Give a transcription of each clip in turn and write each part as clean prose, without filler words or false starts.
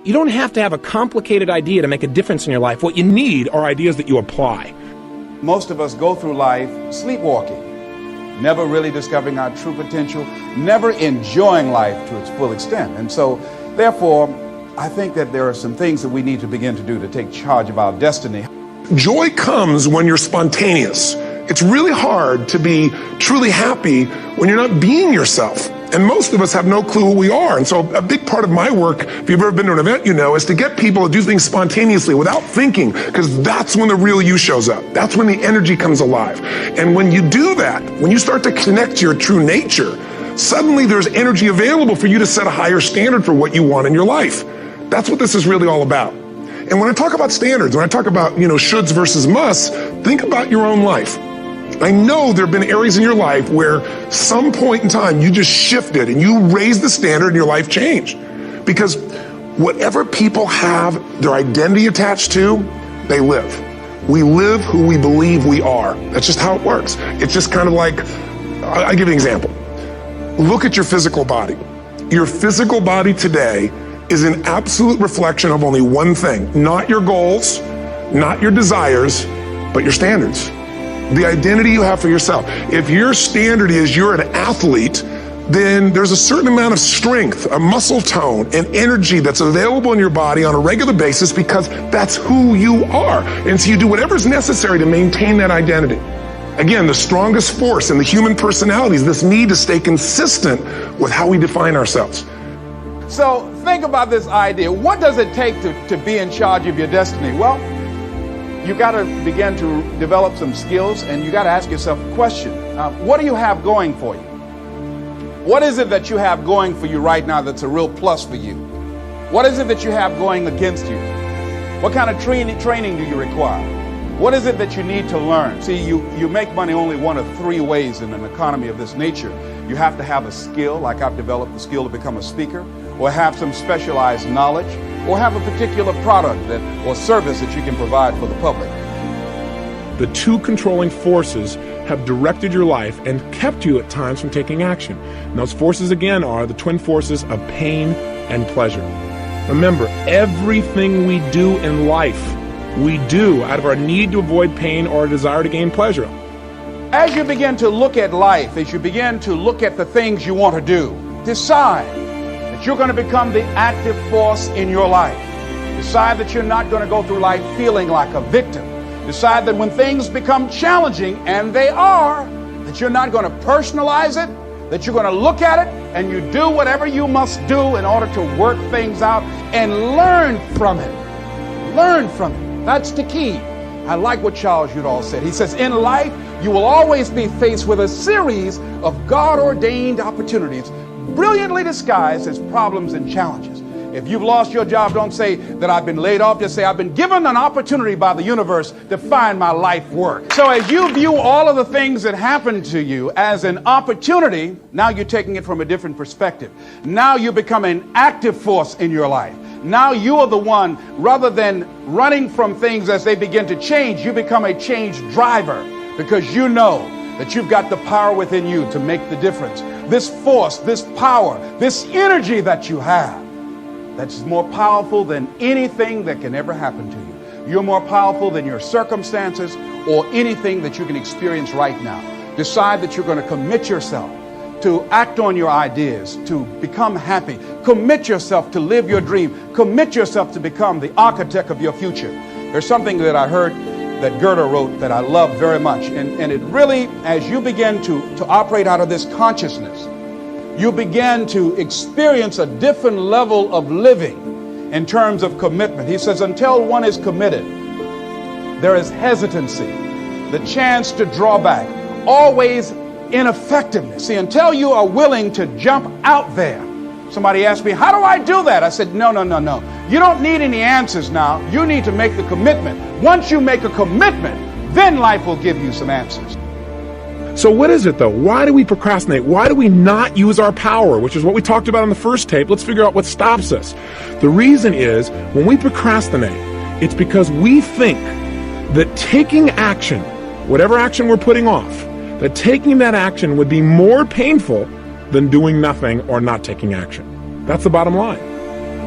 You don't have to have a complicated idea to make a difference in your life. What you need are ideas that you apply. Most of us go through life sleepwalking, never really discovering our true potential, never enjoying life to its full extent. And so, therefore, I think that there are some things that we need to begin to do to take charge of our destiny. Joy comes when you're spontaneous. It's really hard to be truly happy when you're not being yourself. And most of us have no clue who we are. And so a big part of my work, if you've ever been to an event, you know, is to get people to do things spontaneously without thinking, because that's when the real you shows up. That's when the energy comes alive. And when you do that, when you start to connect to your true nature, suddenly there's energy available for you to set a higher standard for what you want in your life. That's what this is really all about. And when I talk about standards, when I talk about, shoulds versus musts, think about your own life. I know there have been areas in your life where some point in time you just shifted and you raised the standard and your life changed. Because whatever people have their identity attached to, they live. We live who we believe we are. That's just how it works. It's just kind of like, I'll give you an example. Look at your physical body. Your physical body today is an absolute reflection of only one thing, not your goals, not your desires, but your standards. The identity you have for yourself. If your standard is you're an athlete, then there's a certain amount of strength, a muscle tone, and energy that's available in your body on a regular basis because that's who you are. And so you do whatever's necessary to maintain that identity. Again, the strongest force in the human personality is this need to stay consistent with how we define ourselves. So think about this idea. What does it take to be in charge of your destiny? Well, you got to begin to develop some skills, and you got to ask yourself a question. What do you have going for you? What is it that you have going for you right now that's a real plus for you? What is it that you have going against you? What kind of training do you require? What is it that you need to learn? See, you make money only one of three ways in an economy of this nature. You have to have a skill, like I've developed the skill to become a speaker, or have some specialized knowledge, or have a particular product or service that you can provide for the public. The two controlling forces have directed your life and kept you at times from taking action. And those forces, again, are the twin forces of pain and pleasure. Remember, everything we do in life, we do out of our need to avoid pain or a desire to gain pleasure. As you begin to look at life, as you begin to look at the things you want to do, decide that you're going to become the active force in your life. Decide that you're not going to go through life feeling like a victim. Decide that when things become challenging, and they are, that you're not going to personalize it, that you're going to look at it and you do whatever you must do in order to work things out and learn from it. Learn from it. That's the key. I like what Charles Udall said. He says, in life, you will always be faced with a series of God-ordained opportunities, brilliantly disguised as problems and challenges. If you've lost your job, don't say that I've been laid off. Just say I've been given an opportunity by the universe to find my life work. So as you view all of the things that happen to you as an opportunity, now you're taking it from a different perspective. Now you become an active force in your life. Now you are the one, rather than running from things as they begin to change, you become a change driver, because you know that you've got the power within you to make the difference. This force, this power, this energy that you have, that's more powerful than anything that can ever happen to you. You're more powerful than your circumstances or anything that you can experience right now. Decide that you're going to commit yourself to act on your ideas, to become happy. Commit yourself to live your dream. Commit yourself to become the architect of your future. There's something that I heard that Goethe wrote that I love very much. And it really, as you begin to operate out of this consciousness, you begin to experience a different level of living in terms of commitment. He says, until one is committed, there is hesitancy, the chance to draw back, always ineffectiveness. See, until you are willing to jump out there. Somebody asked me, how do I do that? I said, no. You don't need any answers now. You need to make the commitment. Once you make a commitment, then life will give you some answers. So what is it though? Why do we procrastinate? Why do we not use our power, which is what we talked about on the first tape? Let's figure out what stops us. The reason is, when we procrastinate, it's because we think that taking action, whatever action we're putting off, that taking that action would be more painful than doing nothing or not taking action. That's the bottom line.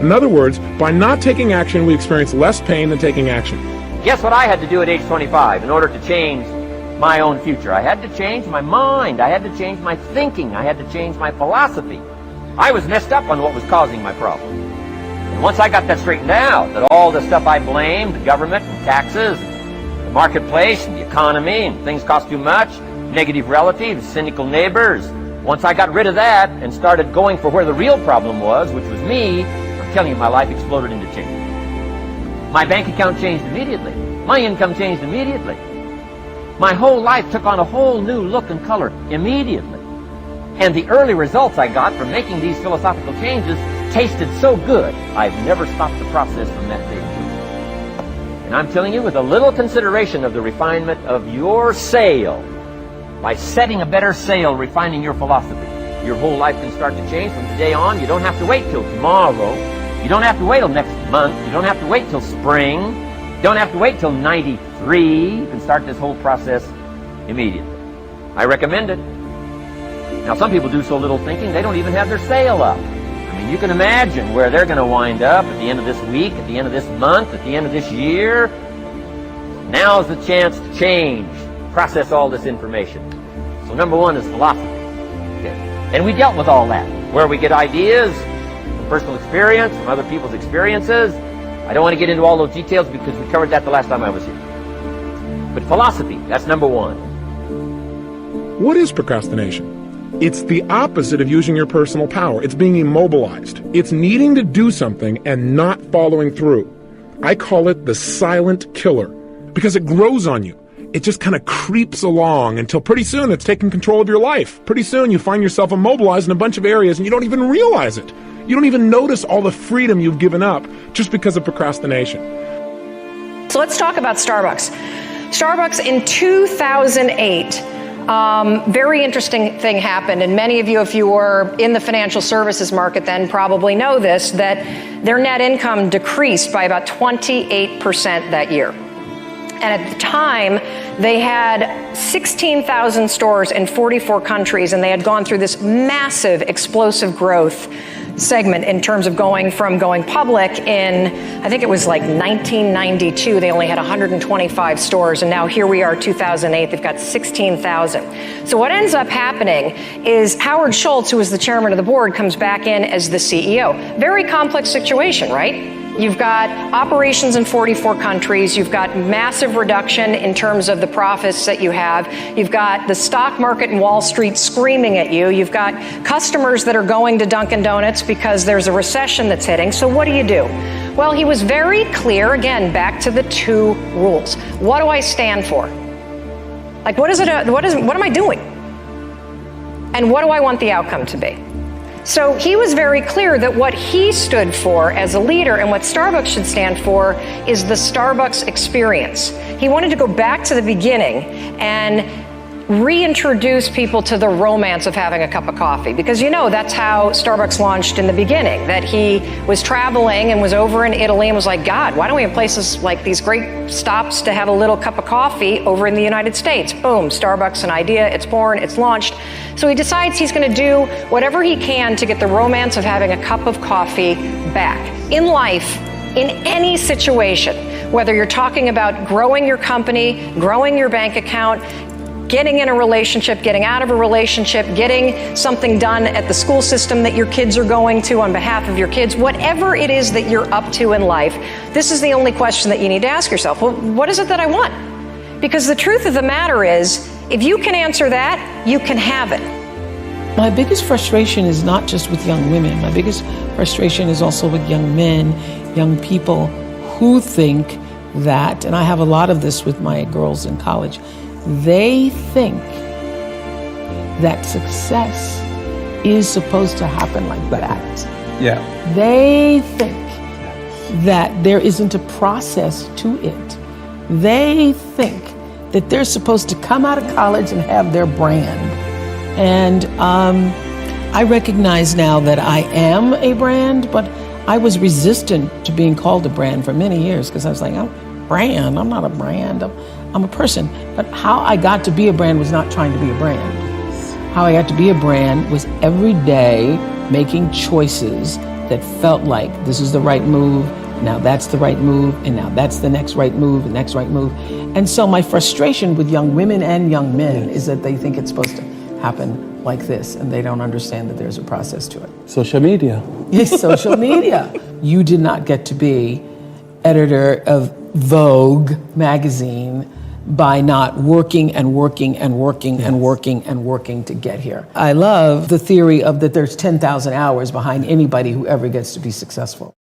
In other words, by not taking action, we experience less pain than taking action. Guess what I had to do at age 25 in order to change my own future? I had to change my mind. I had to change my thinking. I had to change my philosophy. I was messed up on what was causing my problem. And once I got that straightened out, that all the stuff I blamed, the government and taxes, the marketplace and the economy, and things cost too much, negative relatives, cynical neighbors, once I got rid of that and started going for where the real problem was, which was me, I'm telling you, my life exploded into change. My bank account changed immediately. My income changed immediately. My whole life took on a whole new look and color immediately. And the early results I got from making these philosophical changes tasted so good, I've never stopped the process from that day forward. And I'm telling you, with a little consideration of the refinement of your sail, by setting a better sail, refining your philosophy, your whole life can start to change from today on. You don't have to wait till tomorrow. You don't have to wait till next month. You don't have to wait till spring. You don't have to wait till 93. You can start this whole process immediately. I recommend it. Now, some people do so little thinking, they don't even have their sail up. I mean, you can imagine where they're going to wind up at the end of this week, at the end of this month, at the end of this year. Now's the chance to change, process all this information. So number one is philosophy. Okay. And we dealt with all that, where we get ideas from personal experience, from other people's experiences. I don't want to get into all those details because we covered that the last time I was here. But philosophy, that's number one. What is procrastination? It's the opposite of using your personal power. It's being immobilized. It's needing to do something and not following through. I call it the silent killer because it grows on you. It just kind of creeps along until pretty soon it's taking control of your life. Pretty soon you find yourself immobilized in a bunch of areas and you don't even realize it. You don't even notice all the freedom you've given up just because of procrastination. So let's talk about Starbucks. Starbucks in 2008, very interesting thing happened, and many of you, if you were in the financial services market then, probably know this, that their net income decreased by about 28% that year. And at the time, they had 16,000 stores in 44 countries, and they had gone through this massive, explosive growth segment in terms of going public in, I think it was like 1992, they only had 125 stores, and now here we are, 2008, they've got 16,000. So what ends up happening is Howard Schultz, who was the chairman of the board, comes back in as the CEO. Very complex situation, right? You've got operations in 44 countries. You've got massive reduction in terms of the profits that you have. You've got the stock market and Wall Street screaming at you. You've got customers that are going to Dunkin' Donuts because there's a recession that's hitting. So what do you do? Well, he was very clear, again, back to the two rules. What do I stand for? Like, what am I doing? And what do I want the outcome to be? So he was very clear that what he stood for as a leader and what Starbucks should stand for is the Starbucks experience. He wanted to go back to the beginning and reintroduce people to the romance of having a cup of coffee. Because that's how Starbucks launched in the beginning, that he was traveling and was over in Italy and was like, God, why don't we have places like these great stops to have a little cup of coffee over in the United States? Boom, Starbucks, an idea, it's born, it's launched. So he decides he's going to do whatever he can to get the romance of having a cup of coffee back. In life, in any situation, whether you're talking about growing your company, growing your bank account, getting in a relationship, getting out of a relationship, getting something done at the school system that your kids are going to on behalf of your kids, whatever it is that you're up to in life, this is the only question that you need to ask yourself. Well, what is it that I want? Because the truth of the matter is, if you can answer that, you can have it. My biggest frustration is not just with young women. My biggest frustration is also with young men, young people who think that, and I have a lot of this with my girls in college, they think that success is supposed to happen like that. Yeah. They think that there isn't a process to it. They think that they're supposed to come out of college and have their brand. And I recognize now that I am a brand, but I was resistant to being called a brand for many years because I was like, I'm a brand, I'm not a brand, I'm a person. But how I got to be a brand was not trying to be a brand. How I got to be a brand was every day making choices that felt like this is the right move, now that's the right move, and now that's the next right move, the next right move. And so my frustration with young women and young men is that they think it's supposed to happen like this, and they don't understand that there's a process to it. Social media. Yes, social media. You did not get to be editor of Vogue magazine by not working and working and working and working and working to get here. I love the theory of that there's 10,000 hours behind anybody who ever gets to be successful.